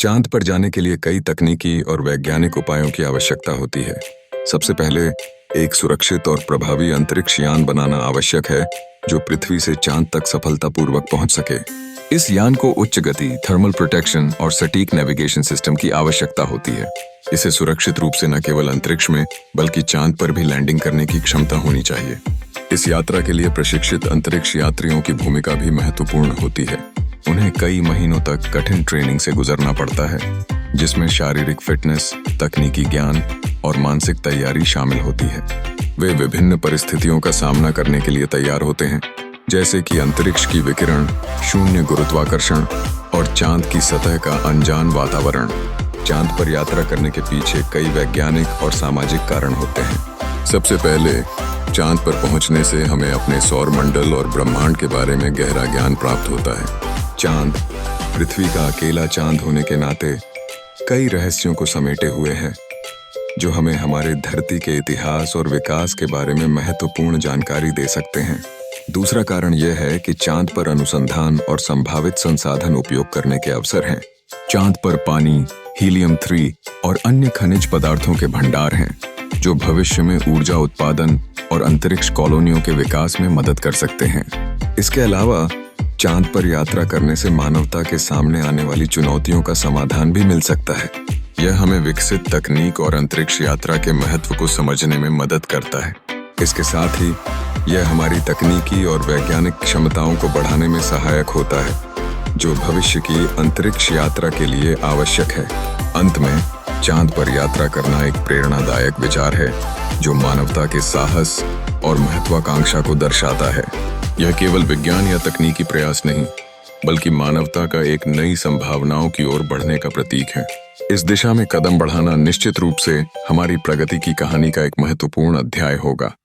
चांद पर जाने के लिए कई तकनीकी और वैज्ञानिक उपायों की आवश्यकता होती है। सबसे पहले एक सुरक्षित और प्रभावी अंतरिक्ष यान बनाना आवश्यक है जो पृथ्वी से चांद तक सफलतापूर्वक पहुंच सके। इस यान को उच्च गति, थर्मल प्रोटेक्शन और सटीक नेविगेशन सिस्टम की आवश्यकता होती है। इसे सुरक्षित रूप से न केवल अंतरिक्ष में बल्कि चांद पर भी लैंडिंग करने की क्षमता होनी चाहिए। इस यात्रा के लिए प्रशिक्षित अंतरिक्ष यात्रियों की भूमिका भी महत्वपूर्ण होती है। उन्हें कई महीनों तक कठिन ट्रेनिंग से गुजरना पड़ता है, जिसमें शारीरिक फिटनेस, तकनीकी ज्ञान और मानसिक तैयारी शामिल होती है। वे विभिन्न परिस्थितियों का सामना करने के लिए तैयार होते हैं, जैसे कि अंतरिक्ष की विकिरण, शून्य गुरुत्वाकर्षण और चांद की सतह का अनजान वातावरण। चांद पर यात्रा करने के पीछे कई वैज्ञानिक और सामाजिक कारण होते हैं। सबसे पहले, चांद पर पहुंचने से हमें अपने सौर मंडल और ब्रह्मांड के बारे में गहरा ज्ञान प्राप्त होता है। चांद पृथ्वी का अकेला चांद होने के नाते कई रहस्यों को समेटे हुए है, जो हमें हमारे धरती के इतिहास और विकास के बारे में महत्वपूर्ण जानकारी दे सकते हैं। दूसरा कारण यह है कि चांद पर अनुसंधान और संभावित संसाधन उपयोग करने के अवसर हैं। चांद पर पानी, हीलियम-3 और अन्य खनिज पदार्थों के भंडार हैं, जो भविष्य में ऊर्जा उत्पादन और अंतरिक्ष कॉलोनियों के विकास में मदद कर सकते हैं। इसके अलावा चांद पर यात्रा करने से मानवता के सामने आने वाली चुनौतियों का समाधान भी मिल सकता है। यह हमें विकसित तकनीक और अंतरिक्ष यात्रा के महत्व को समझने में मदद करता है। इसके साथ ही यह हमारी तकनीकी और वैज्ञानिक क्षमताओं को बढ़ाने में सहायक होता है, जो भविष्य की अंतरिक्ष यात्रा के लिए आवश्यक है। अंत में, चांद पर यात्रा करना एक प्रेरणादायक विचार है, जो मानवता के साहस और महत्वाकांक्षा को दर्शाता है। यह केवल विज्ञान या तकनीकी प्रयास नहीं, बल्कि मानवता का एक नई संभावनाओं की ओर बढ़ने का प्रतीक है। इस दिशा में कदम बढ़ाना निश्चित रूप से हमारी प्रगति की कहानी का एक महत्वपूर्ण अध्याय होगा।